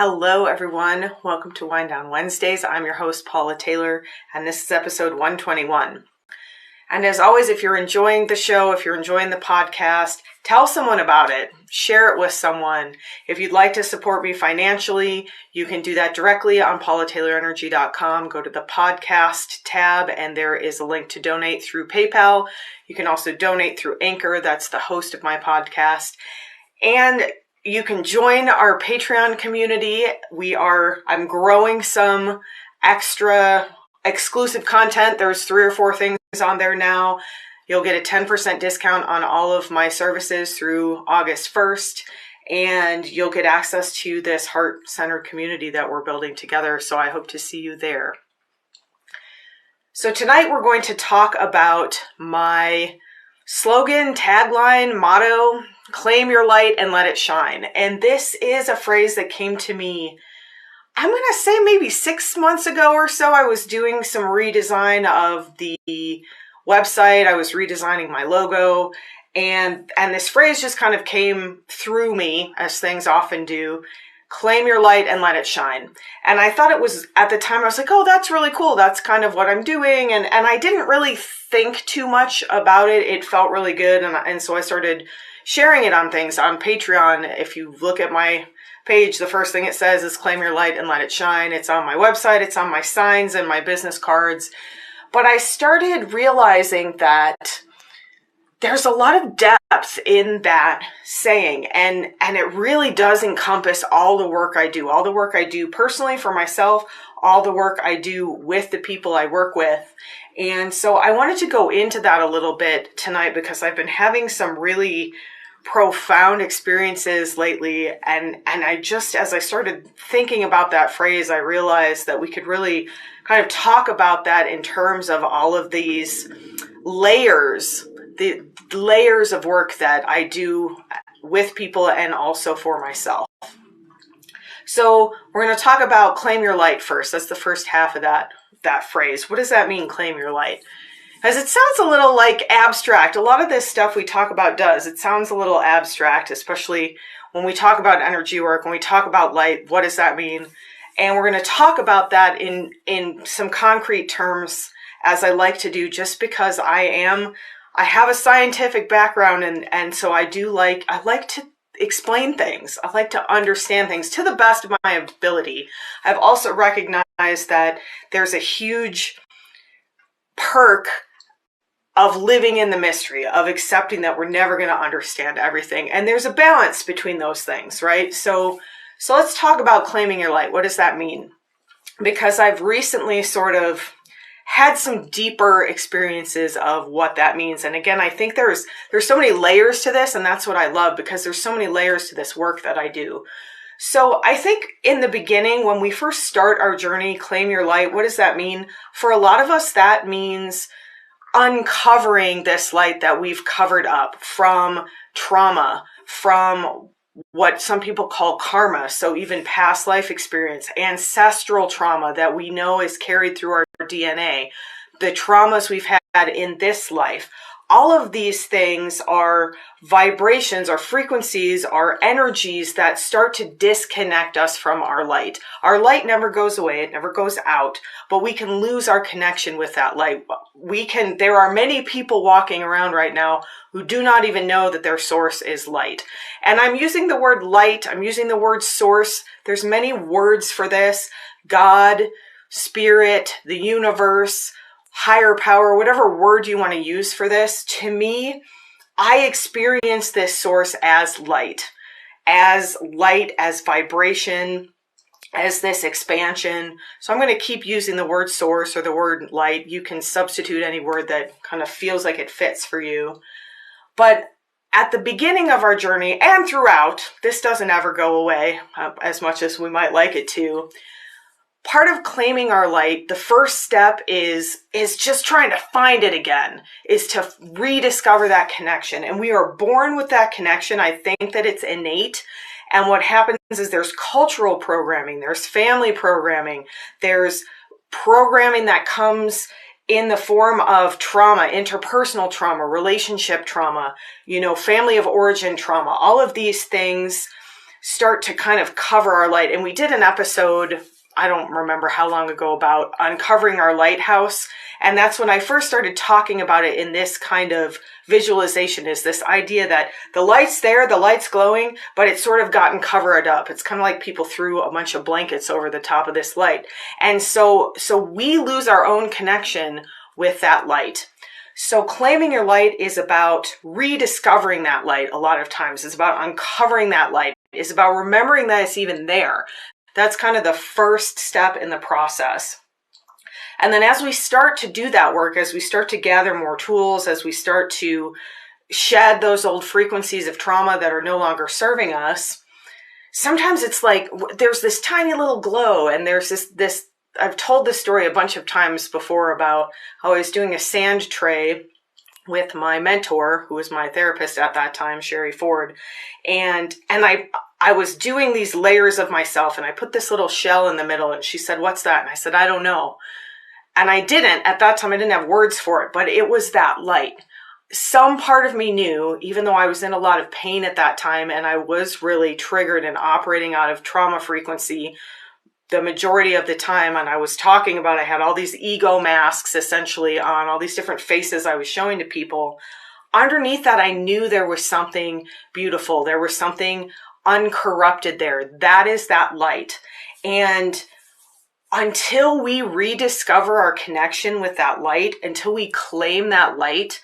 Hello, everyone. Welcome to Wind Down Wednesdays. I'm your host, Paula Taylor, and this is episode 121. And as always, if you're enjoying the show, if you're enjoying the podcast, tell someone about it. Share it with someone. If you'd like to support me financially, you can do that directly on paulataylorenergy.com. Go to the podcast tab, and there is a link to donate through PayPal. You can also donate through Anchor. That's the host of my podcast. And you can join our Patreon community. I'm growing some extra exclusive content. There's 3 or 4 things on there now. You'll get a 10% discount on all of my services through August 1st. And you'll get access to this heart-centered community that we're building together. So I hope to see you there. So tonight we're going to talk about my slogan, tagline, motto, claim your light and let it shine. And this is a phrase that came to me, I'm going to say maybe 6 months ago or so. I was doing some redesign of the website. I was redesigning my logo, and this phrase just kind of came through me, as things often do. Claim your light and let it shine. And I thought it was, at the time, I was like, oh, that's really cool. That's kind of what I'm doing. And I didn't really think too much about it. It felt really good. And so I started sharing it on things on Patreon. If you look at my page, the first thing it says is claim your light and let it shine. It's on my website. It's on my signs and my business cards. But I started realizing that there's a lot of depth in that saying, and it really does encompass all the work I do personally for myself, all the work I do with the people I work with. And so I wanted to go into that a little bit tonight because I've been having some really profound experiences lately. And I just, as I started thinking about that phrase, I realized that we could really kind of talk about that in terms of all of these layers, the layers of work that I do with people and also for myself. So we're going to talk about claim your light first. That's the first half of that phrase. What does that mean, claim your light? Because it sounds a little like abstract. A lot of this stuff we talk about does. It sounds a little abstract, especially when we talk about energy work, when we talk about light. What does that mean? And we're going to talk about that in some concrete terms, as I like to do, just because I have a scientific background, and so I like to explain things. I like to understand things to the best of my ability. I've also recognized that there's a huge perk of living in the mystery, of accepting that we're never going to understand everything. And there's a balance between those things, right? So let's talk about claiming your light. What does that mean? Because I've recently sort of had some deeper experiences of what that means. And again, I think there's so many layers to this, and that's what I love, because there's so many layers to this work that I do. So I think in the beginning, when we first start our journey, claim your light, what does that mean? For a lot of us, that means uncovering this light that we've covered up from trauma, from what some people call karma, so even past life experience, ancestral trauma that we know is carried through our DNA, the traumas we've had in this life. All of these things are vibrations, are frequencies, are energies that start to disconnect us from our light. Our light never goes away, it never goes out, but we can lose our connection with that light. There are many people walking around right now who do not even know that their source is light. And I'm using the word light, I'm using the word source. There's many words for this: God, spirit, the universe, higher power, whatever word you want to use for this. To me, I experience this source as light, as vibration, as this expansion. So I'm going to keep using the word source or the word light. You can substitute any word that kind of feels like it fits for you. But at the beginning of our journey and throughout, this doesn't ever go away as much as we might like it to. Part of claiming our light, the first step is just trying to find it again, is to rediscover that connection. And we are born with that connection. I think that it's innate. And what happens is there's cultural programming, there's family programming, there's programming that comes in the form of trauma, interpersonal trauma, relationship trauma, family of origin trauma. All of these things start to kind of cover our light. And we did an episode, I don't remember how long ago, about uncovering our lighthouse. And that's when I first started talking about it in this kind of visualization, is this idea that the light's there, the light's glowing, but it's sort of gotten covered up. It's kind of like people threw a bunch of blankets over the top of this light. And so we lose our own connection with that light. So claiming your light is about rediscovering that light a lot of times. It's about uncovering that light. It's about remembering that it's even there. That's kind of the first step in the process. And then as we start to do that work, as we start to gather more tools, as we start to shed those old frequencies of trauma that are no longer serving us, sometimes it's like there's this tiny little glow, and there's this I've told this story a bunch of times before about how I was doing a sand tray with my mentor, who was my therapist at that time, Sherry Ford. And I was doing these layers of myself, and I put this little shell in the middle, and she said, "What's that?" And I said, "I don't know." And I didn't, at that time, I didn't have words for it, but it was that light. Some part of me knew, even though I was in a lot of pain at that time, and I was really triggered and operating out of trauma frequency the majority of the time. And I was talking about, I had all these ego masks essentially on, all these different faces I was showing to people. Underneath that, I knew there was something beautiful. There was something uncorrupted there. That is that light. And until we rediscover our connection with that light, until we claim that light,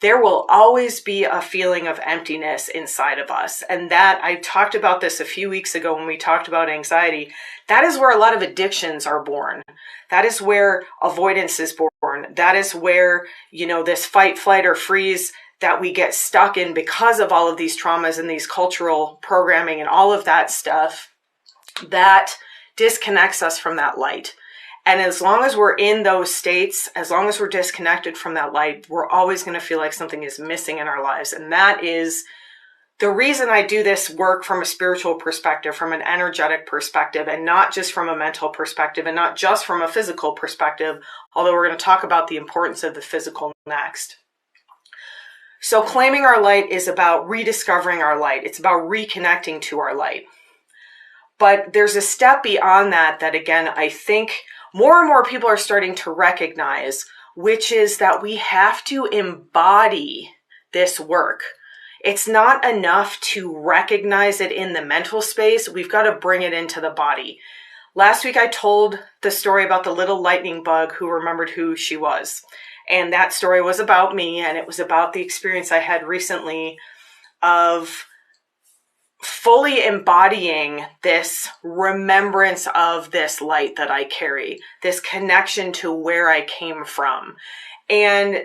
there will always be a feeling of emptiness inside of us. And that, I talked about this a few weeks ago when we talked about anxiety. That is where a lot of addictions are born. That is where avoidance is born. That is where, this fight, flight, or freeze that we get stuck in because of all of these traumas and these cultural programming and all of that stuff that disconnects us from that light. And as long as we're in those states, as long as we're disconnected from that light, we're always going to feel like something is missing in our lives. And that is the reason I do this work from a spiritual perspective, from an energetic perspective, and not just from a mental perspective, and not just from a physical perspective, although we're going to talk about the importance of the physical next. So claiming our light is about rediscovering our light. It's about reconnecting to our light. But there's a step beyond that again, I think more and more people are starting to recognize, which is that we have to embody this work. It's not enough to recognize it in the mental space. We've got to bring it into the body. Last week, I told the story about the little lightning bug who remembered who she was. And that story was about me, and it was about the experience I had recently of fully embodying this remembrance of this light that I carry, this connection to where I came from. And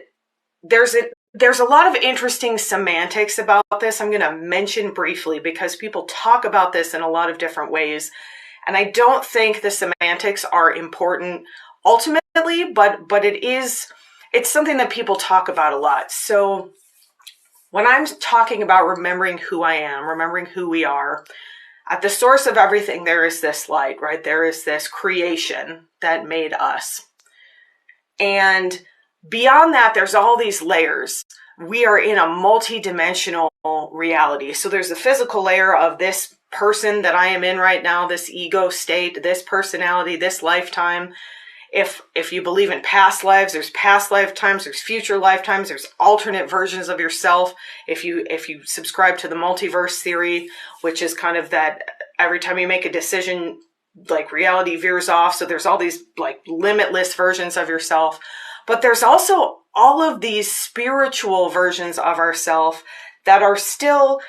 there's a lot of interesting semantics about this I'm going to mention briefly, because people talk about this in a lot of different ways. And I don't think the semantics are important ultimately, but it's something that people talk about a lot. So when I'm talking about remembering who I am, remembering who we are, at the source of everything, there is this light, right? There is this creation that made us. And beyond that, there's all these layers. We are in a multi-dimensional reality. So there's the physical layer of this person that I am in right now, this ego state, this personality, this lifetime. If you believe in past lives, there's past lifetimes, there's future lifetimes, there's alternate versions of yourself. If you subscribe to the multiverse theory, which is kind of that every time you make a decision, like reality veers off. So there's all these like limitless versions of yourself. But there's also all of these spiritual versions of ourself that are still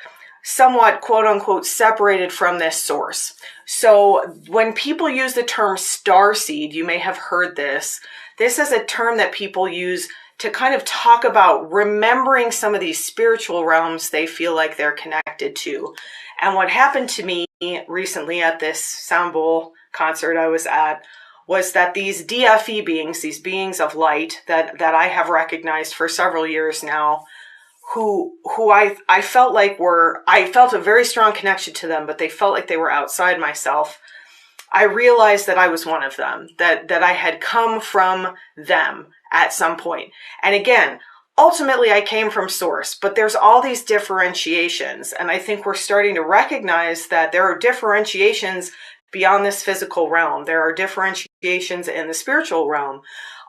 somewhat, quote unquote, separated from this source. So when people use the term starseed, you may have heard this. This is a term that people use to kind of talk about remembering some of these spiritual realms they feel like they're connected to. And what happened to me recently at this Sound Bowl concert I was at was that these DFE beings, these beings of light that I have recognized for several years now, who I felt like I felt a very strong connection to them, but they felt like they were outside myself. I realized that I was one of them, that I had come from them at some point. And again, ultimately I came from source, but there's all these differentiations. And I think we're starting to recognize that there are differentiations beyond this physical realm. There are differentiations in the spiritual realm.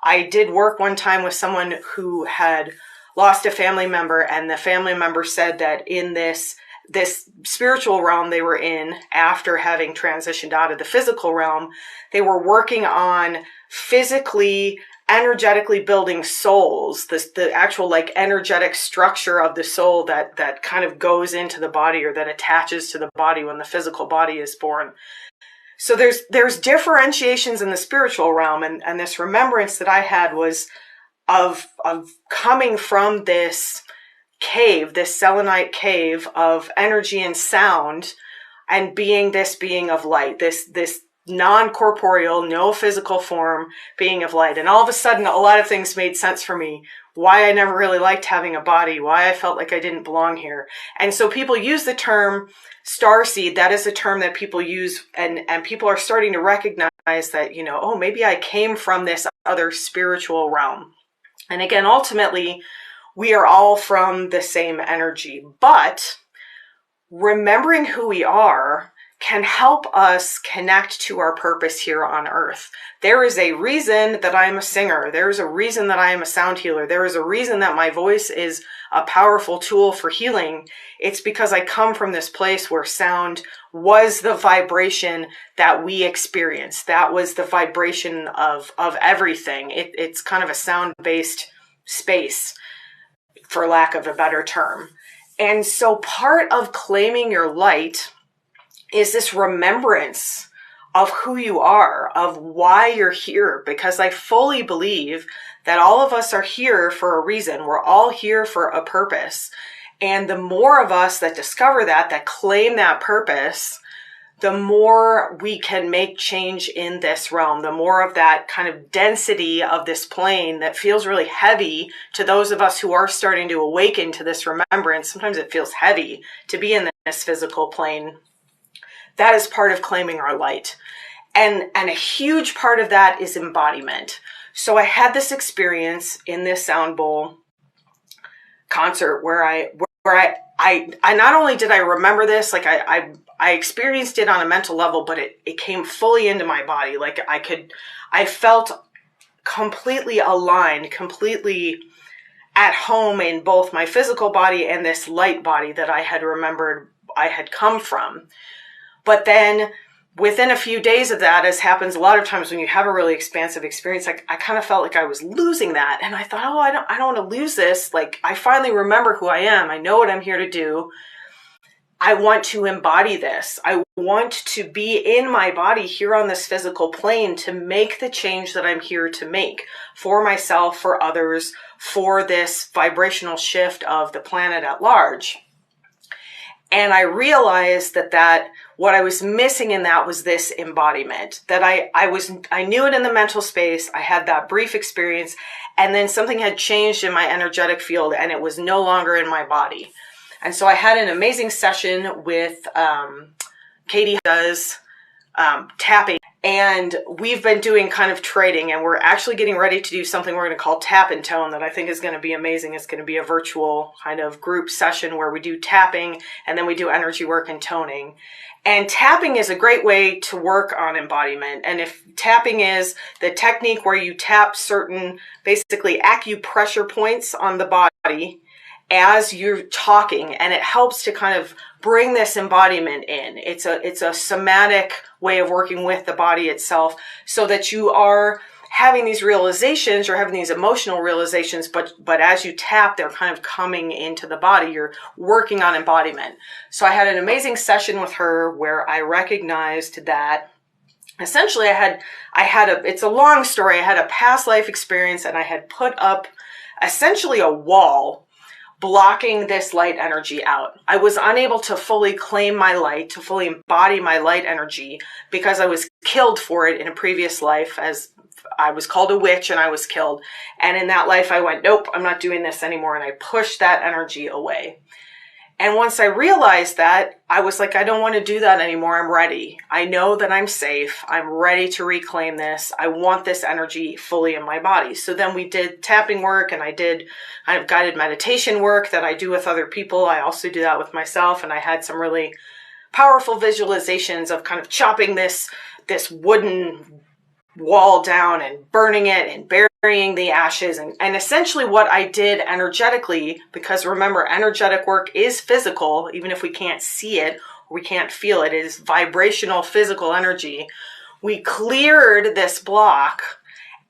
I did work one time with someone who had lost a family member, and the family member said that in this spiritual realm they were in, after having transitioned out of the physical realm, they were working on physically, energetically building souls, the actual like energetic structure of the soul that kind of goes into the body, or that attaches to the body when the physical body is born. So there's differentiations in the spiritual realm, and this remembrance that I had was of coming from this cave, this selenite cave of energy and sound, and being this being of light, this non-corporeal, no physical form being of light. And all of a sudden, a lot of things made sense for me. Why I never really liked having a body, why I felt like I didn't belong here. And so people use the term starseed. That is a term that people use, and people are starting to recognize that, you know, oh, maybe I came from this other spiritual realm. And again, ultimately, we are all from the same energy, but remembering who we are can help us connect to our purpose here on earth. There is a reason that I am a singer. There is a reason that I am a sound healer. There is a reason that my voice is a powerful tool for healing. It's because I come from this place where sound was the vibration that we experienced. That was the vibration of everything. It's kind of a sound-based space, for lack of a better term. And so part of claiming your light is this remembrance of who you are, of why you're here, because I fully believe that all of us are here for a reason. We're all here for a purpose. And the more of us that discover that claim that purpose, the more we can make change in this realm, the more of that kind of density of this plane that feels really heavy to those of us who are starting to awaken to this remembrance. Sometimes it feels heavy to be in this physical plane. That is part of claiming our light. And a huge part of that is embodiment. So I had this experience in this sound bowl concert where I not only did I remember this, like I experienced it on a mental level, but it came fully into my body. Like I felt completely aligned, completely at home in both my physical body and this light body that I had remembered I had come from. But then within a few days of that, as happens a lot of times when you have a really expansive experience, like I kind of felt like I was losing that. And I thought, oh, I don't want to lose this. Like I finally remember who I am. I know what I'm here to do. I want to embody this. I want to be in my body here on this physical plane to make the change that I'm here to make for myself, for others, for this vibrational shift of the planet at large. And I realized that what I was missing in that was this embodiment, that I knew it in the mental space. I had that brief experience, and then something had changed in my energetic field and it was no longer in my body. And so I had an amazing session with Katie does tapping, and we've been doing kind of trading, and we're actually getting ready to do something we're going to call tap and tone that I think is going to be amazing. It's going to be a virtual kind of group session where we do tapping and then we do energy work and toning. And tapping is a great way to work on embodiment. And if tapping is the technique where you tap certain basically acupressure points on the body as you're talking, and it helps to kind of bring this embodiment in. It's a somatic way of working with the body itself, so that you are having these realizations, you're having these emotional realizations, but as you tap, they're kind of coming into the body. You're working on embodiment. So I had an amazing session with her where I recognized that essentially it's a long story. I had a past life experience, and I had put up essentially a wall blocking this light energy out. I was unable to fully claim my light, to fully embody my light energy, because I was killed for it in a previous life. As I was called a witch and I was killed. And in that life I went, nope, I'm not doing this anymore. And I pushed that energy away. And once I realized that, I was like, I don't want to do that anymore. I'm ready. I know that I'm safe. I'm ready to reclaim this. I want this energy fully in my body. So then we did tapping work, and I did kind of guided meditation work that I do with other people. I also do that with myself. And I had some really powerful visualizations of kind of chopping this wooden wall down and burning it and burying the ashes, and essentially what I did energetically, because remember, energetic work is physical, even if we can't see it or we can't feel it, it is vibrational physical energy. We cleared this block,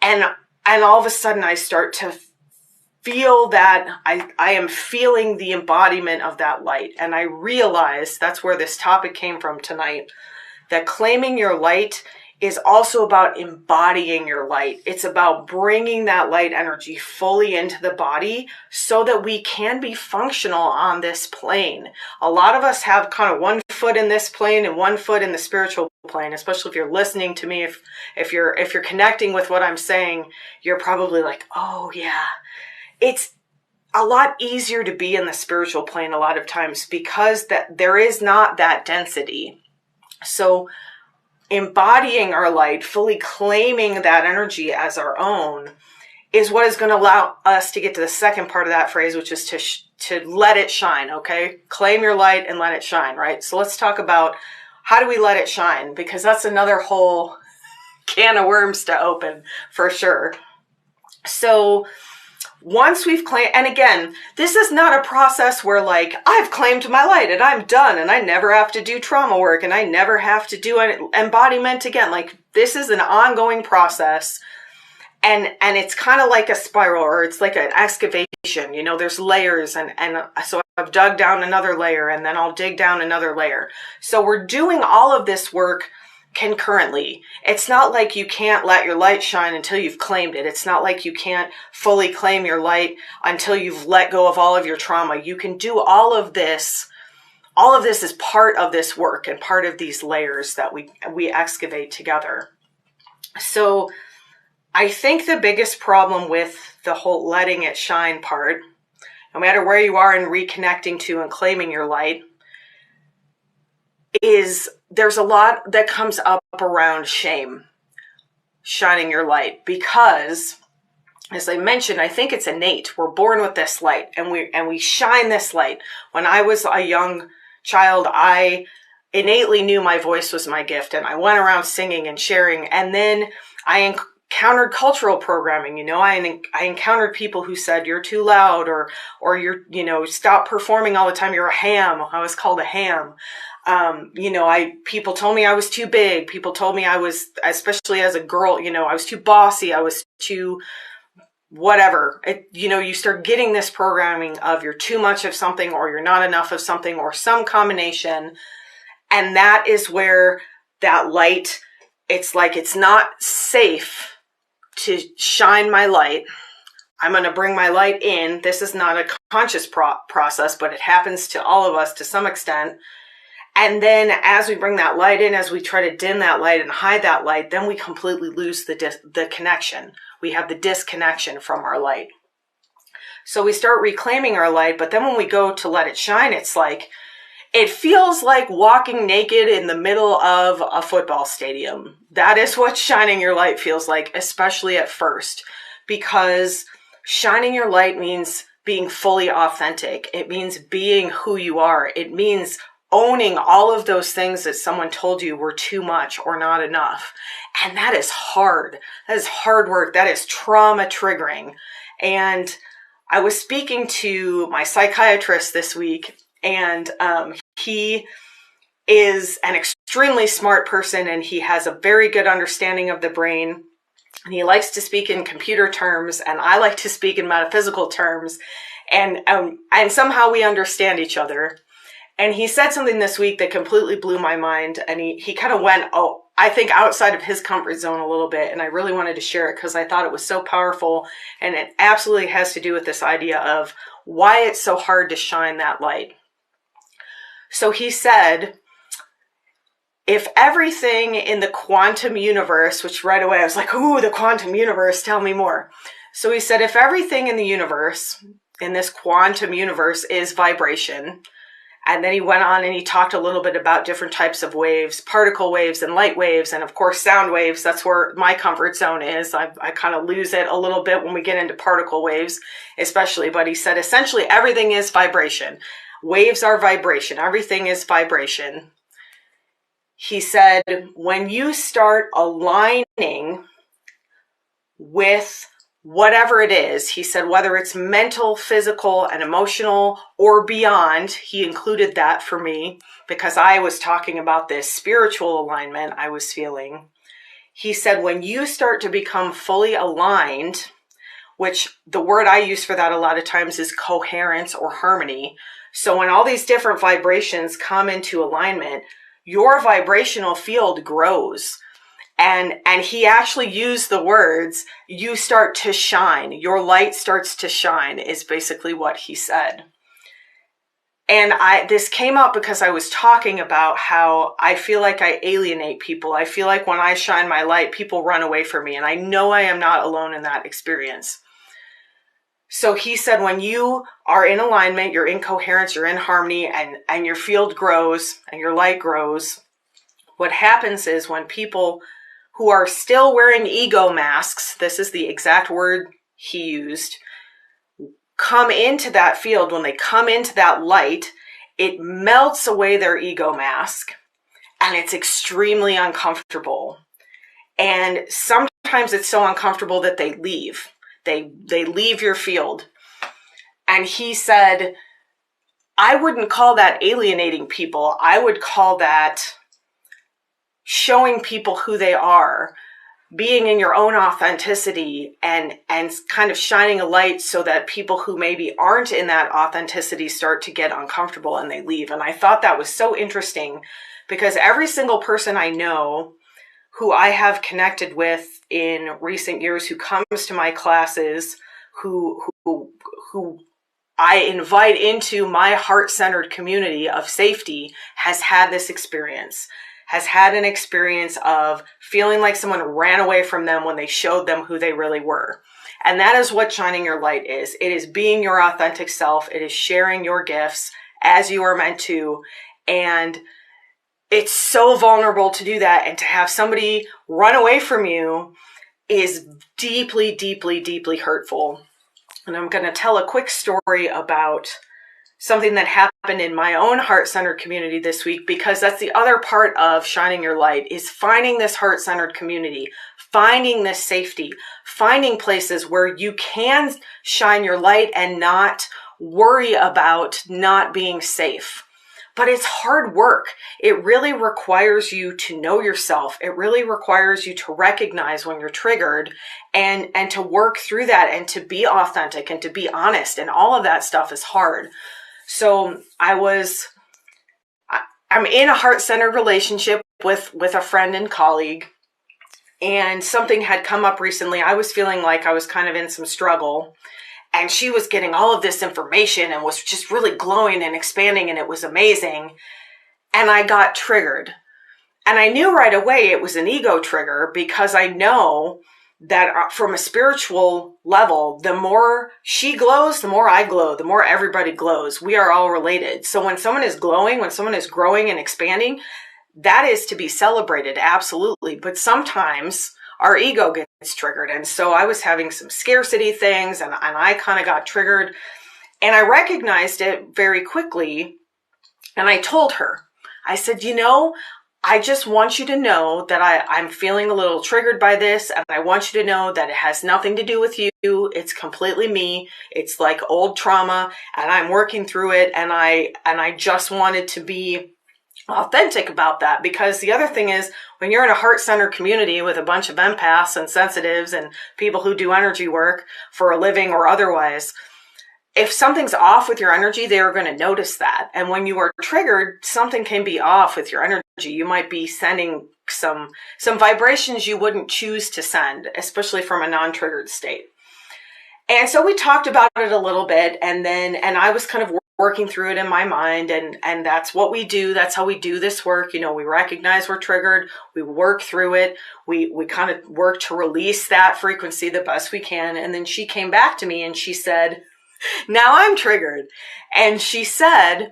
and all of a sudden I start to feel that I am feeling the embodiment of that light. And I realized that's where this topic came from tonight, that claiming your light is also about embodying your light. It's about bringing that light energy fully into the body so that we can be functional on this plane. A lot of us have kind of one foot in this plane and one foot in the spiritual plane, especially if you're listening to me. If you're connecting with what I'm saying, you're probably like, oh yeah. It's a lot easier to be in the spiritual plane a lot of times because that there is not that density. So embodying our light, fully claiming that energy as our own, is what is going to allow us to get to the second part of that phrase, which is to let it shine, okay? Claim your light and let it shine, right? So let's talk about how do we let it shine, because that's another whole can of worms to open for sure. So once we've claimed, and again, this is not a process where like, I've claimed my light and I'm done and I never have to do trauma work and I never have to do an embodiment again. Like, this is an ongoing process, and it's kind of like a spiral, or it's like an excavation, you know, there's layers, and so I've dug down another layer and then I'll dig down another layer. So we're doing all of this work concurrently. It's not like you can't let your light shine until you've claimed it. It's not like you can't fully claim your light until you've let go of all of your trauma. You can do all of this. All of this is part of this work and part of these layers that we excavate together. So I think the biggest problem with the whole letting it shine part, no matter where you are in reconnecting to and claiming your light, is there's a lot that comes up around shame, shining your light, because as I mentioned, I think it's innate. We're born with this light, and we shine this light. When I was a young child, I innately knew my voice was my gift, and I went around singing and sharing. And then I encountered cultural programming. You know, I encountered people who said you're too loud, or you're, you know, stop performing all the time. You're a ham. I was called a ham. You know, people told me I was too big. People told me I was, especially as a girl, you know, I was too bossy. I was too whatever. You know, you start getting this programming of you're too much of something, or you're not enough of something, or some combination. And that is where that light, it's like, it's not safe to shine my light. I'm going to bring my light in. This is not a conscious process, but it happens to all of us to some extent. And then as we bring that light in, as we try to dim that light and hide that light, then we completely lose the connection. We have the disconnection from our light. So we start reclaiming our light, but then when we go to let it shine, it's like, it feels like walking naked in the middle of a football stadium. That is what shining your light feels like, especially at first, because shining your light means being fully authentic. It means being who you are. It means owning all of those things that someone told you were too much or not enough. And that is hard. That is hard work. That is trauma triggering. And I was speaking to my psychiatrist this week, and he is an extremely smart person, and he has a very good understanding of the brain. And he likes to speak in computer terms, and I like to speak in metaphysical terms. And somehow we understand each other. And he said something this week that completely blew my mind. And he kind of went, I think outside of his comfort zone a little bit. And I really wanted to share it because I thought it was so powerful. And it absolutely has to do with this idea of why it's so hard to shine that light. So he said, if everything in the quantum universe, which right away I was like, ooh, the quantum universe, tell me more. So he said, if everything in the universe, in this quantum universe, is vibration, And then he went on and he talked a little bit about different types of waves, particle waves and light waves, and of course sound waves. That's where my comfort zone is. I kind of lose it a little bit when we get into particle waves, especially. But he said essentially everything is vibration. Waves are vibration. Everything is vibration. He said when you start aligning with whatever it is, he said, whether it's mental, physical, and emotional or beyond, he included that for me because I was talking about this spiritual alignment I was feeling. He said, when you start to become fully aligned, which the word I use for that a lot of times is coherence or harmony. So when all these different vibrations come into alignment, your vibrational field grows. And he actually used the words, you start to shine, your light starts to shine, is basically what he said. And this came up because I was talking about how I feel like I alienate people. I feel like when I shine my light, people run away from me. And I know I am not alone in that experience. So he said, when you are in alignment, you're in coherence, you're in harmony, and your field grows and your light grows, what happens is when people who are still wearing ego masks, this is the exact word he used, come into that field, when they come into that light, it melts away their ego mask and it's extremely uncomfortable. And sometimes it's so uncomfortable that they leave. They leave your field. And he said, I wouldn't call that alienating people. I would call that showing people who they are, being in your own authenticity and kind of shining a light so that people who maybe aren't in that authenticity start to get uncomfortable and they leave. And I thought that was so interesting because every single person I know who I have connected with in recent years, who comes to my classes, who I invite into my heart-centered community of safety, has had this experience, has had an experience of feeling like someone ran away from them when they showed them who they really were. And that is what shining your light is. It is being your authentic self. It is sharing your gifts as you are meant to. And it's so vulnerable to do that. And to have somebody run away from you is deeply, deeply, deeply hurtful. And I'm going to tell a quick story about something that happened in my own heart-centered community this week, because that's the other part of shining your light, is finding this heart-centered community, finding this safety, finding places where you can shine your light and not worry about not being safe. But it's hard work. It really requires you to know yourself. It really requires you to recognize when you're triggered and to work through that and to be authentic and to be honest. And all of that stuff is hard. So I'm in a heart-centered relationship with a friend and colleague, and something had come up recently. I was feeling like I was kind of in some struggle, and she was getting all of this information and was just really glowing and expanding, and it was amazing. And I got triggered. And I knew right away it was an ego trigger, because I know that from a spiritual level, the more she glows, the more I glow, the more everybody glows. We are all related. So when someone is glowing, when someone is growing and expanding, that is to be celebrated, absolutely. But sometimes our ego gets triggered. And so I was having some scarcity things, and I kind of got triggered. And I recognized it very quickly. And I told her, I said, I just want you to know that I'm feeling a little triggered by this, and I want you to know that it has nothing to do with you. It's completely me. It's like old trauma, and I'm working through it, and I just wanted to be authentic about that. Because the other thing is, when you're in a heart-centered community with a bunch of empaths and sensitives and people who do energy work for a living or otherwise, if something's off with your energy, they are going to notice that. And when you are triggered, something can be off with your energy. You might be sending some vibrations you wouldn't choose to send, especially from a non-triggered state. And so we talked about it a little bit, and I was kind of working through it in my mind, and that's what we do. That's how we do this work. We recognize we're triggered, we work through it, we kind of work to release that frequency the best we can. And then she came back to me and she said, now I'm triggered. And she said,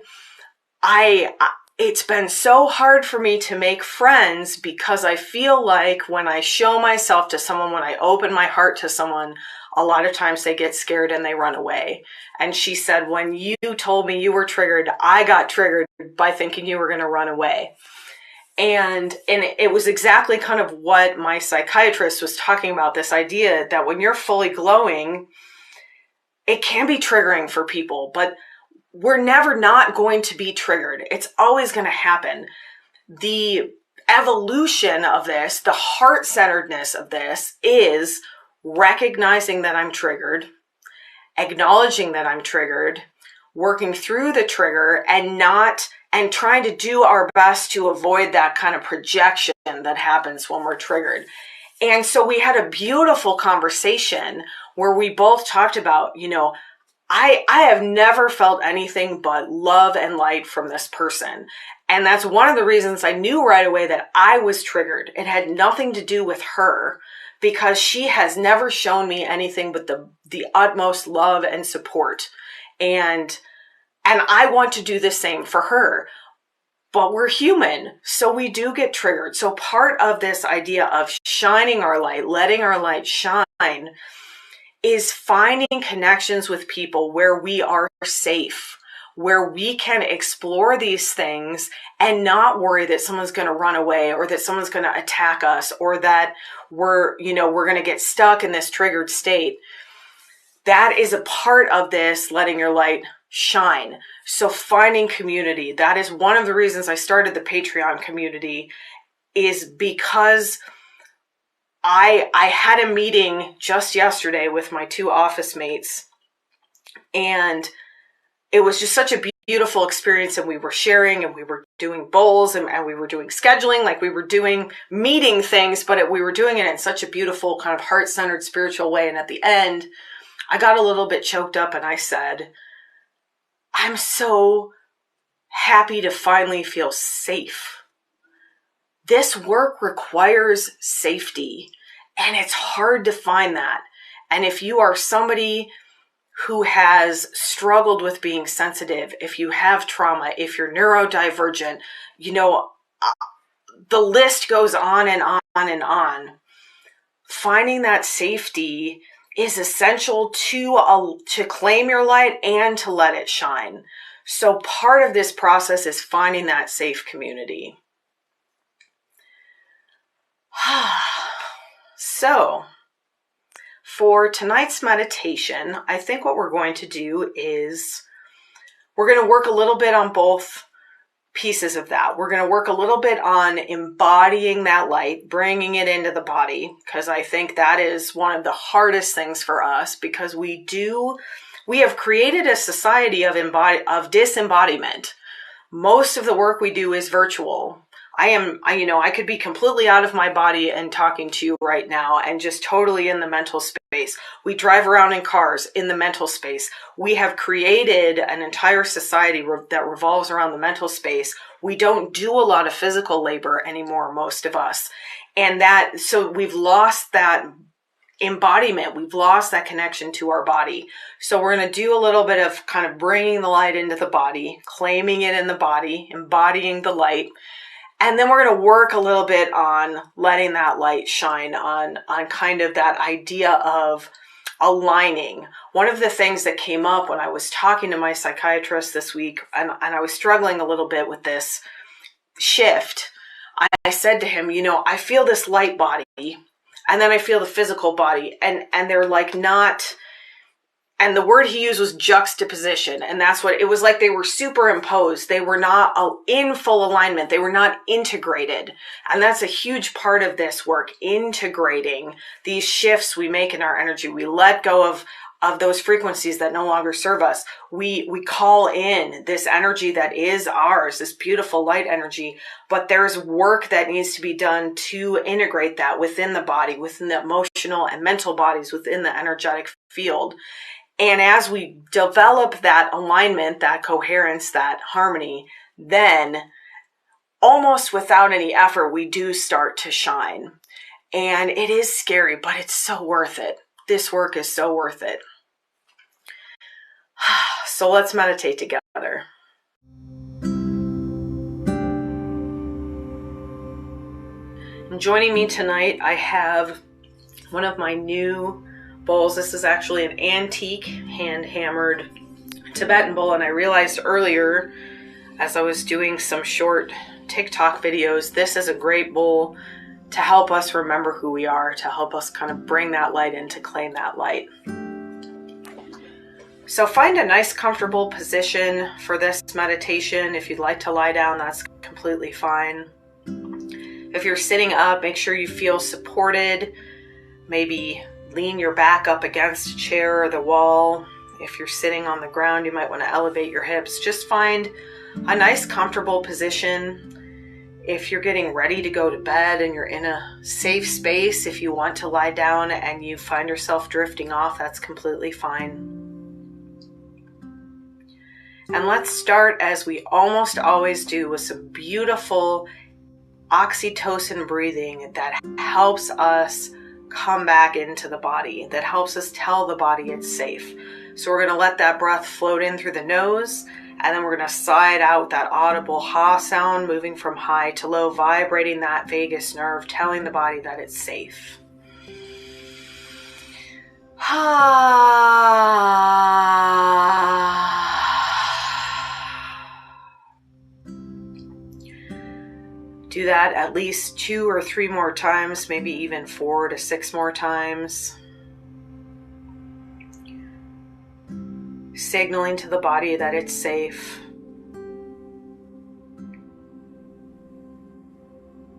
it's been so hard for me to make friends because I feel like when I show myself to someone, when I open my heart to someone, a lot of times they get scared and they run away. And she said, when you told me you were triggered, I got triggered by thinking you were going to run away. And it was exactly kind of what my psychiatrist was talking about, this idea that when you're fully glowing, it can be triggering for people, but we're never not going to be triggered. It's always going to happen. The evolution of this, the heart-centeredness of this, is recognizing that I'm triggered, acknowledging that I'm triggered, working through the trigger, and trying to do our best to avoid that kind of projection that happens when we're triggered. And so we had a beautiful conversation where we both talked about, I have never felt anything but love and light from this person. And that's one of the reasons I knew right away that I was triggered. It had nothing to do with her, because she has never shown me anything but the utmost love and support. And I want to do the same for her. But we're human, so we do get triggered. So part of this idea of shining our light, letting our light shine, is finding connections with people where we are safe, where we can explore these things and not worry that someone's going to run away or that someone's going to attack us or that we're going to get stuck in this triggered state. That is a part of this letting your light shine. So finding community, that is one of the reasons I started the Patreon community, is because I had a meeting just yesterday with my 2 office mates, and it was just such a beautiful experience. And we were sharing, and we were doing bowls, and we were doing scheduling, like we were doing meeting things, but we were doing it in such a beautiful kind of heart-centered spiritual way. And at the end, I got a little bit choked up and I said, I'm so happy to finally feel safe. This work requires safety, and it's hard to find that. And if you are somebody who has struggled with being sensitive, if you have trauma, if you're neurodivergent, the list goes on and on and on. Finding that safety is essential to claim your light and to let it shine. So part of this process is finding that safe community. So for tonight's meditation, I think what we're going to do is we're going to work a little bit on both pieces of that. We're going to work a little bit on embodying that light, bringing it into the body, because I think that is one of the hardest things for us, because we have created a society of disembodiment. Most of the work we do is virtual. I could be completely out of my body and talking to you right now and just totally in the mental space. We drive around in cars in the mental space. We have created an entire society that revolves around the mental space. We don't do a lot of physical labor anymore, most of us. And so we've lost that embodiment. We've lost that connection to our body. So we're going to do a little bit of kind of bringing the light into the body, claiming it in the body, embodying the light. And then we're going to work a little bit on letting that light shine, on kind of that idea of aligning. One of the things that came up when I was talking to my psychiatrist this week, and I was struggling a little bit with this shift, I said to him, I feel this light body, and then I feel the physical body, and they're like not... And the word he used was juxtaposition. And that's what it was like. They were superimposed. They were not in full alignment. They were not integrated. And that's a huge part of this work, integrating these shifts we make in our energy. We let go of those frequencies that no longer serve us. We call in this energy that is ours, this beautiful light energy. But there's work that needs to be done to integrate that within the body, within the emotional and mental bodies, within the energetic field. And as we develop that alignment, that coherence, that harmony, then almost without any effort, we do start to shine. And it is scary, but it's so worth it. This work is so worth it. So let's meditate together. Joining me tonight, I have one of my new bowls. This is actually an antique hand-hammered Tibetan bowl, and I realized earlier as I was doing some short TikTok videos, this is a great bowl to help us remember who we are, to help us kind of bring that light in, to claim that light. So find a nice comfortable position for this meditation. If you'd like to lie down, that's completely fine. If you're sitting up, make sure you feel supported. Maybe lean your back up against a chair or the wall. If you're sitting on the ground, you might want to elevate your hips. Just find a nice comfortable position. If you're getting ready to go to bed and you're in a safe space, if you want to lie down and you find yourself drifting off, that's completely fine. And let's start, as we almost always do, with some beautiful oxytocin breathing that helps us come back into the body, that helps us tell the body it's safe. So we're going to let that breath float in through the nose, and then we're going to sigh it out, that audible ha sound, moving from high to low, vibrating that vagus nerve, telling the body that it's safe. Do that at least 2 or 3 more times, maybe even 4 to 6 more times. Signaling to the body that it's safe.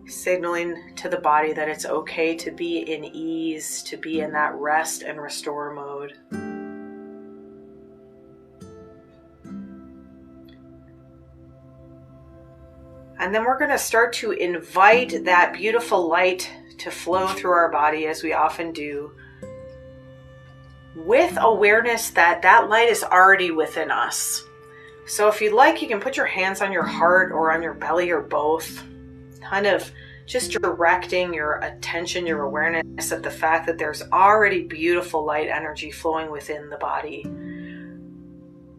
Signaling to the body that it's okay to be in ease, to be in that rest and restore mode. And then we're going to start to invite that beautiful light to flow through our body, as we often do, with awareness that that light is already within us. So if you'd like, you can put your hands on your heart or on your belly or both, kind of just directing your attention, your awareness at the fact that there's already beautiful light energy flowing within the body.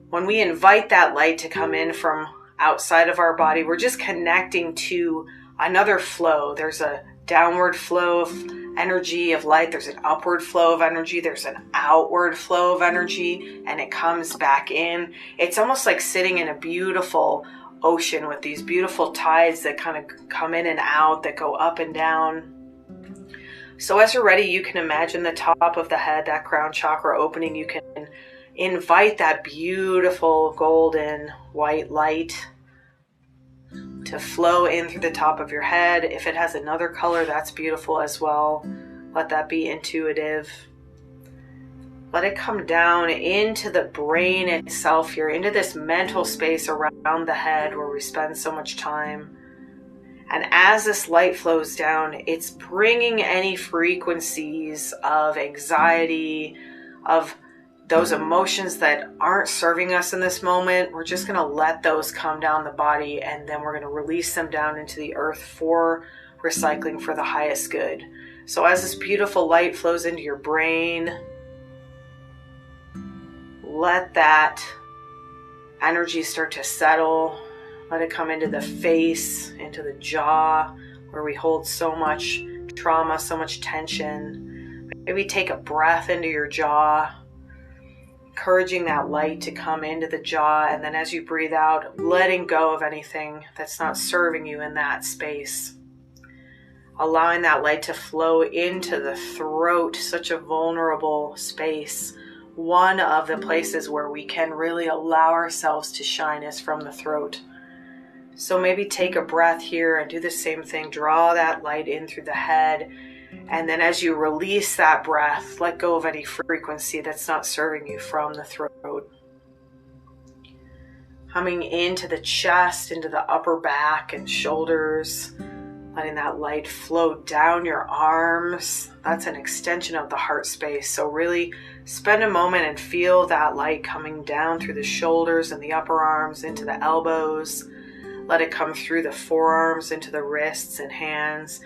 When we invite that light to come in from outside of our body, we're just connecting to another flow. There's a downward flow of energy, of light. There's an upward flow of energy. There's an outward flow of energy, and it comes back in. It's almost like sitting in a beautiful ocean with these beautiful tides that kind of come in and out, that go up and down. So as you're ready, you can imagine the top of the head, that crown chakra opening. You can invite that beautiful golden white light to flow in through the top of your head. If it has another color, that's beautiful as well. Let that be intuitive. Let it come down into the brain itself here, into this mental space around the head where we spend so much time. And as this light flows down, it's bringing any frequencies of anxiety, of those emotions that aren't serving us in this moment. We're just going to let those come down the body, and then we're going to release them down into the earth for recycling, for the highest good. So as this beautiful light flows into your brain, let that energy start to settle. Let it come into the face, into the jaw, where we hold so much trauma, so much tension. Maybe take a breath into your jaw, encouraging that light to come into the jaw, and then as you breathe out, letting go of anything that's not serving you in that space. Allowing that light to flow into the throat, such a vulnerable space. One of the places where we can really allow ourselves to shine is from the throat. So maybe take a breath here and do the same thing. Draw that light in through the head. And then as you release that breath, let go of any frequency that's not serving you from the throat. Coming into the chest, into the upper back and shoulders, letting that light flow down your arms. That's an extension of the heart space. So really spend a moment and feel that light coming down through the shoulders and the upper arms into the elbows. Let it come through the forearms into the wrists and hands.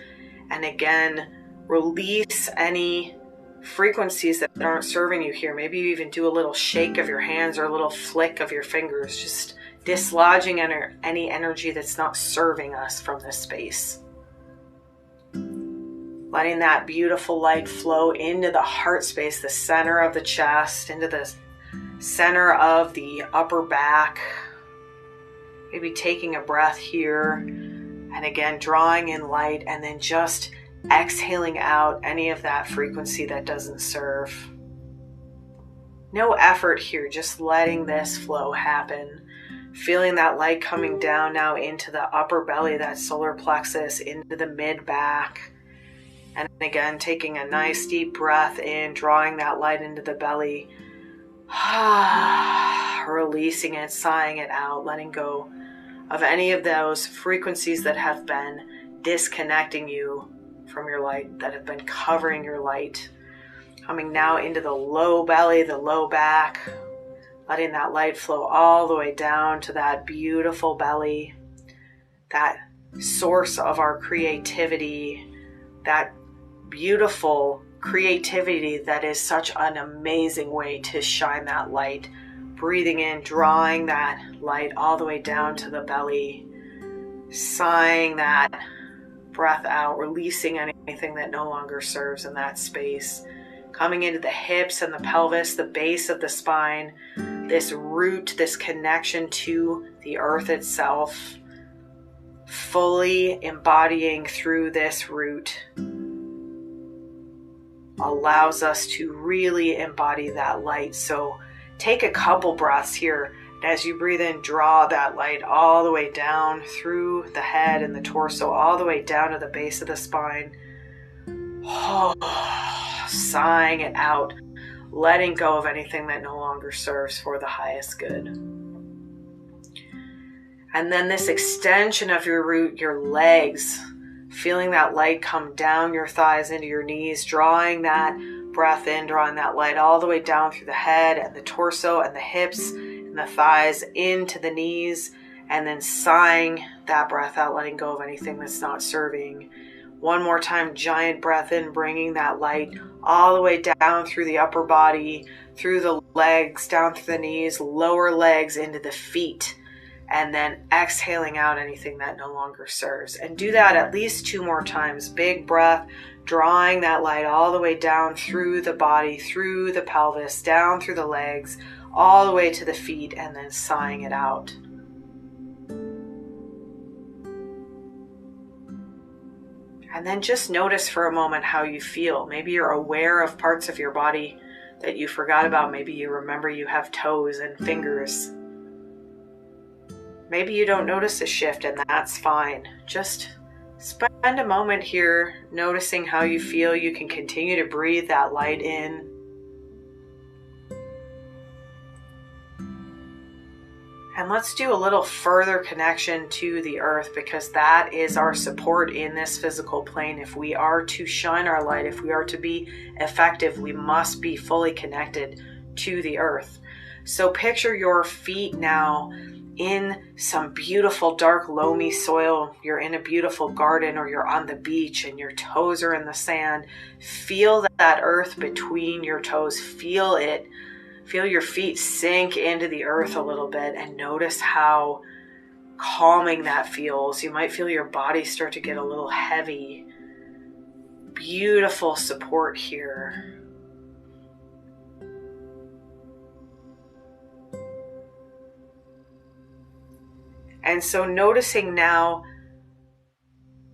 And again, release any frequencies that aren't serving you here. Maybe you even do a little shake of your hands or a little flick of your fingers, just dislodging any energy that's not serving us from this space. letting that beautiful light flow into the heart space, the center of the chest, into the center of the upper back. Maybe taking a breath here, and again drawing in light, and then just exhaling out any of that frequency that doesn't serve. No effort here, just letting this flow happen. Feeling that light coming down now into the upper belly, that solar plexus, into the mid back. And again, taking a nice deep breath in, drawing that light into the belly. Releasing it, sighing it out, letting go of any of those frequencies that have been disconnecting you from your light, that have been covering your light. Coming now into the low belly, the low back, letting that light flow all the way down to that beautiful belly, that source of our creativity, that beautiful creativity that is such an amazing way to shine that light. Breathing in, drawing that light all the way down to the belly, sighing that breath out, releasing anything that no longer serves in that space. Coming into the hips and the pelvis, the base of the spine, this root, this connection to the earth itself, fully embodying through this root, allows us to really embody that light. So take a couple breaths here. As you breathe in, draw that light all the way down through the head and the torso, all the way down to the base of the spine. Sighing it out, letting go of anything that no longer serves for the highest good. And then this extension of your root, your legs, feeling that light come down your thighs into your knees, drawing that breath in, drawing that light all the way down through the head and the torso and the hips and the thighs into the knees, and then sighing that breath out, letting go of anything that's not serving. One more time, giant breath in, bringing that light all the way down through the upper body, through the legs, down through the knees, lower legs into the feet, and then exhaling out anything that no longer serves. And do that at least 2 more times. Big breath, drawing that light all the way down through the body, through the pelvis, down through the legs, all the way to the feet, and then sighing it out. And then just notice for a moment how you feel. Maybe you're aware of parts of your body that you forgot about. Maybe you remember you have toes and fingers. Maybe you don't notice a shift, and that's fine. Just spend a moment here noticing how you feel. You can continue to breathe that light in. And let's do a little further connection to the earth, because that is our support in this physical plane. If we are to shine our light, if we are to be effective, we must be fully connected to the earth. So picture your feet now in some beautiful dark loamy soil. You're in a beautiful garden, or you're on the beach and your toes are in the sand. Feel that earth between your toes. Feel it. Feel your feet sink into the earth a little bit, and notice how calming that feels. You might feel your body start to get a little heavy. Beautiful support here. And so noticing now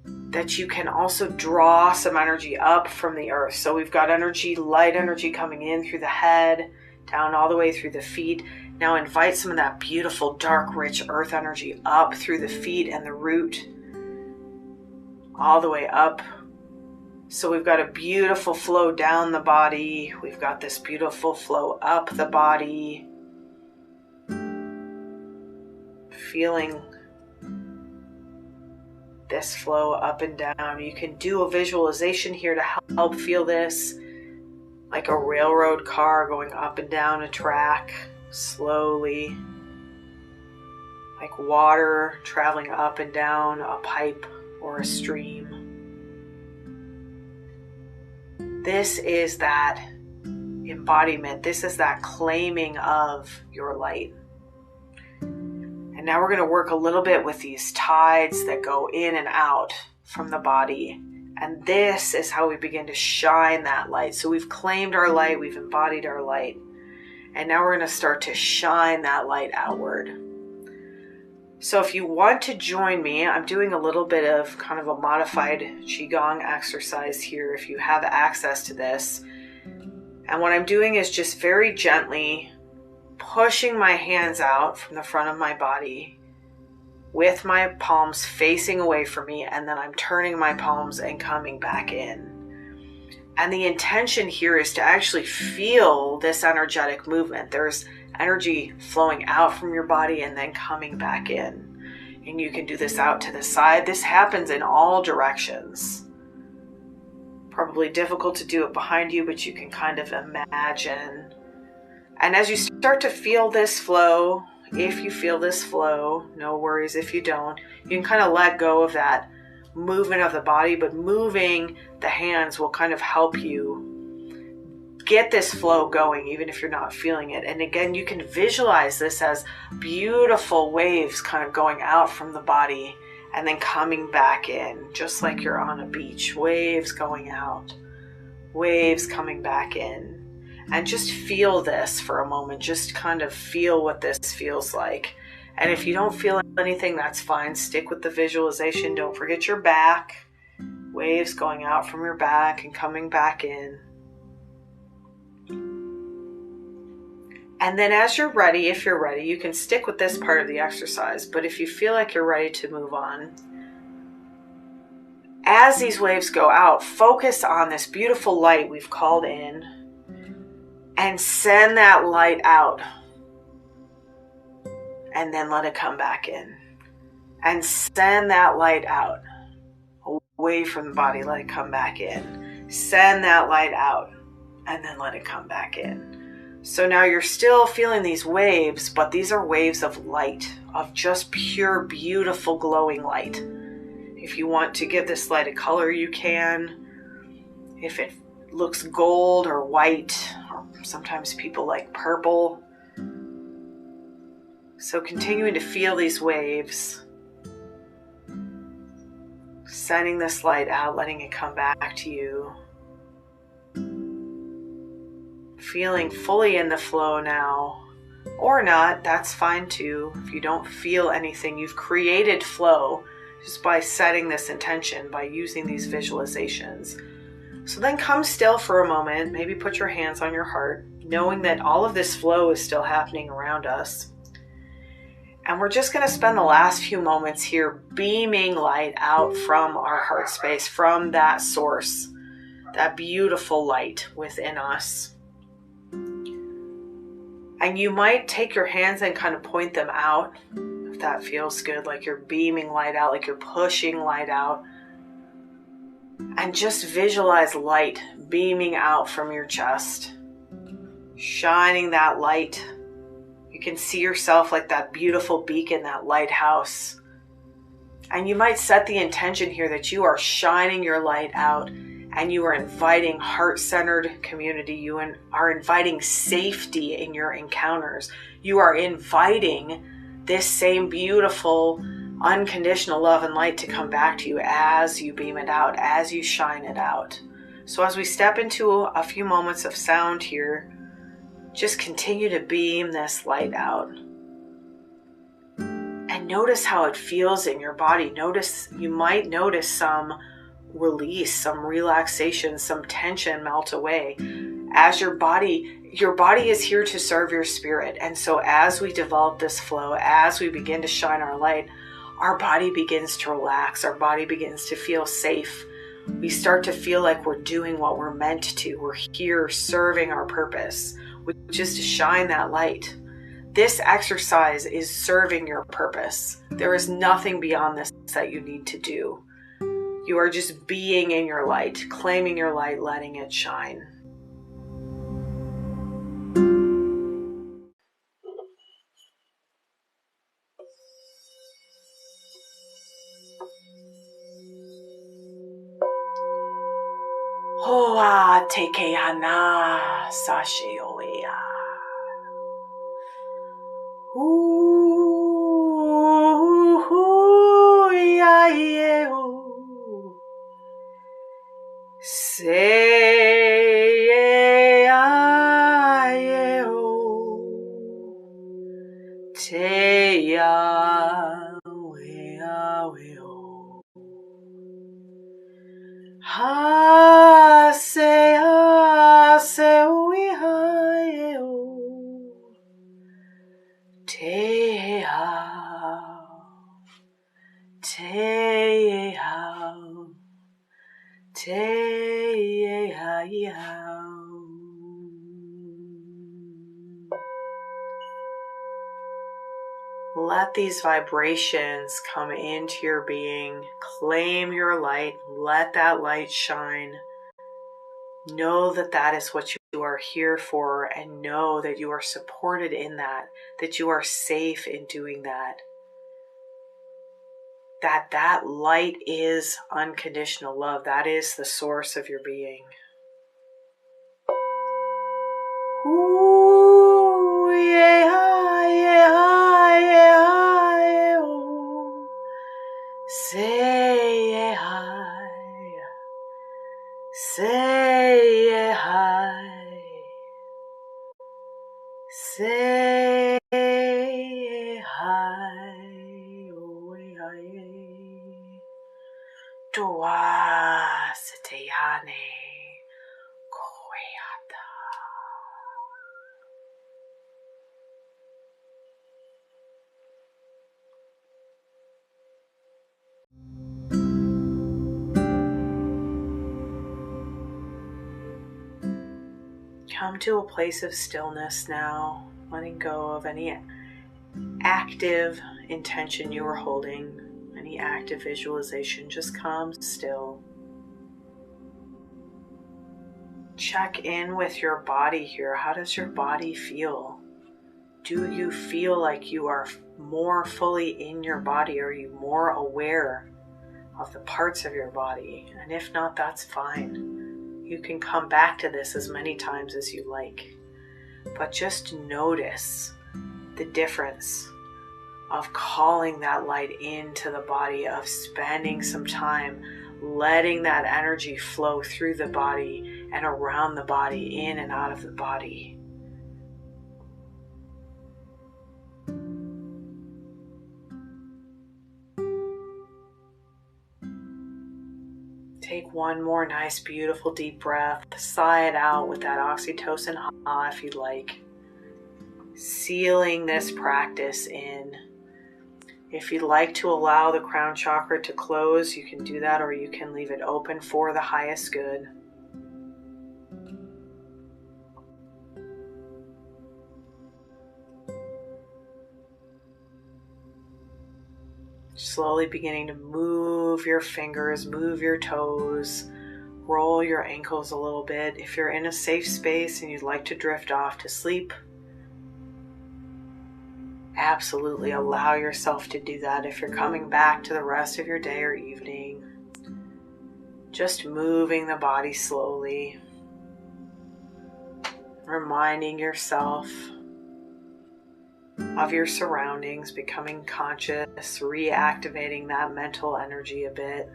that you can also draw some energy up from the earth. So we've got energy, light energy coming in through the head, down all the way through the feet. Now invite some of that beautiful, dark, rich earth energy up through the feet and the root, all the way up. So we've got a beautiful flow down the body. We've got this beautiful flow up the body. Feeling this flow up and down. You can do a visualization here to help feel this, like a railroad car going up and down a track slowly, like water traveling up and down a pipe or a stream. This is that embodiment. This is that claiming of your light. And now we're going to work a little bit with these tides that go in and out from the body. And this is how we begin to shine that light. So we've claimed our light, we've embodied our light, and now we're going to start to shine that light outward. So if you want to join me, I'm doing a little bit of kind of a modified Qigong exercise here if you have access to this. And what I'm doing is just very gently pushing my hands out from the front of my body with my palms facing away from me, and then I'm turning my palms and coming back in. And the intention here is to actually feel this energetic movement. There's energy flowing out from your body and then coming back in. And you can do this out to the side. This happens in all directions. Probably difficult to do it behind you, but you can kind of imagine. And as you start to feel this flow, if you feel this flow, no worries if you don't, you can kind of let go of that movement of the body, but moving the hands will kind of help you get this flow going even if you're not feeling it. And again, you can visualize this as beautiful waves kind of going out from the body and then coming back in, just like you're on a beach. Waves going out, waves coming back in. And just feel this for a moment. Just kind of feel what this feels like. And if you don't feel anything, that's fine. Stick with the visualization. Don't forget your back. Waves going out from your back and coming back in. And then as you're ready, if you're ready, you can stick with this part of the exercise. But if you feel like you're ready to move on, as these waves go out, focus on this beautiful light we've called in and send that light out. And then let it come back in. And send that light out. Away from the body, let it come back in. Send that light out. And then let it come back in. So now you're still feeling these waves, but these are waves of light. Of just pure, beautiful, glowing light. If you want to give this light a color, you can. If it looks gold or white, or sometimes people like purple. So continuing to feel these waves, sending this light out, letting it come back to you. Feeling fully in the flow now, or not, that's fine too. If you don't feel anything, you've created flow just by setting this intention, by using these visualizations. So then come still for a moment, maybe put your hands on your heart, knowing that all of this flow is still happening around us. And we're just going to spend the last few moments here beaming light out from our heart space, from that source, that beautiful light within us. And you might take your hands and kind of point them out, if that feels good, like you're beaming light out, like you're pushing light out. And just visualize light beaming out from your chest, shining that light. You can see yourself like that beautiful beacon, that lighthouse. And you might set the intention here that you are shining your light out and you are inviting heart-centered community. You are inviting safety in your encounters. You are inviting this same beautiful, unconditional love and light to come back to you as you beam it out, as you shine it out. So as we step into a few moments of sound here, just continue to beam this light out. And notice how it feels in your body. You might notice some release, some relaxation, some tension melt away. As your body is here to serve your spirit. And so as we develop this flow, as we begin to shine our light, our body begins to relax. Our body begins to feel safe. We start to feel like we're doing what we're meant to. We're here serving our purpose, which is to shine that light. This exercise is serving your purpose. There is nothing beyond this that you need to do. You are just being in your light, claiming your light, letting it shine. Hoa teke ana sashe oea. Ooh, ya ye o. Say aye o te ya we o ha se we ha o te how te how. Let these vibrations come into your being. Claim your light. Let that light shine. Know that that is what you are here for, and know that you are supported in that you are safe in doing that. That light is unconditional love. That is the source of your being. Ooh, yeah, yeah, yeah, oh. Say hi, say hi, say hi, oh, yeah. Dwa Satayane Koyata. Come to a place of stillness now, letting go of any active intention you were holding, any active visualization. Just come still. Check in with your body here. How does your body feel? Do you feel like you are more fully in your body? Are you more aware of the parts of your body? And if not, that's fine. You can come back to this as many times as you like. But just notice the difference of calling that light into the body, of spending some time letting that energy flow through the body and around the body, in and out of the body. Take one more nice, beautiful, deep breath. Sigh it out with that oxytocin ha if you'd like. Sealing this practice in. If you'd like to allow the crown chakra to close, you can do that, or you can leave it open for the highest good. Slowly beginning to move your fingers, move your toes, roll your ankles a little bit. If you're in a safe space and you'd like to drift off to sleep, absolutely allow yourself to do that. If you're coming back to the rest of your day or evening, just moving the body slowly, reminding yourself of your surroundings, becoming conscious, reactivating that mental energy a bit.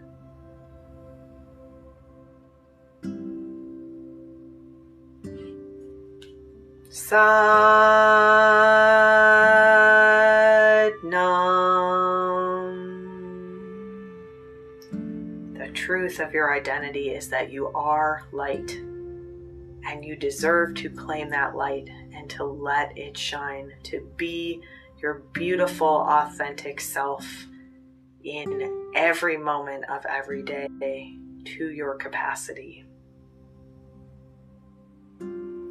Sat Nam. The truth of your identity is that you are light, and you deserve to claim that light and to let it shine, to be your beautiful, authentic self in every moment of every day to your capacity.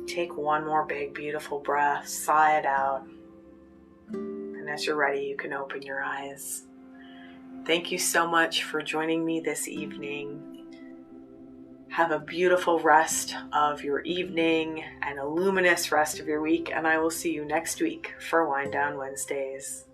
Take one more big, beautiful breath, sigh it out, and as you're ready, you can open your eyes. Thank you so much for joining me this evening. Have a beautiful rest of your evening and a luminous rest of your week, and I will see you next week for Wind Down Wednesdays.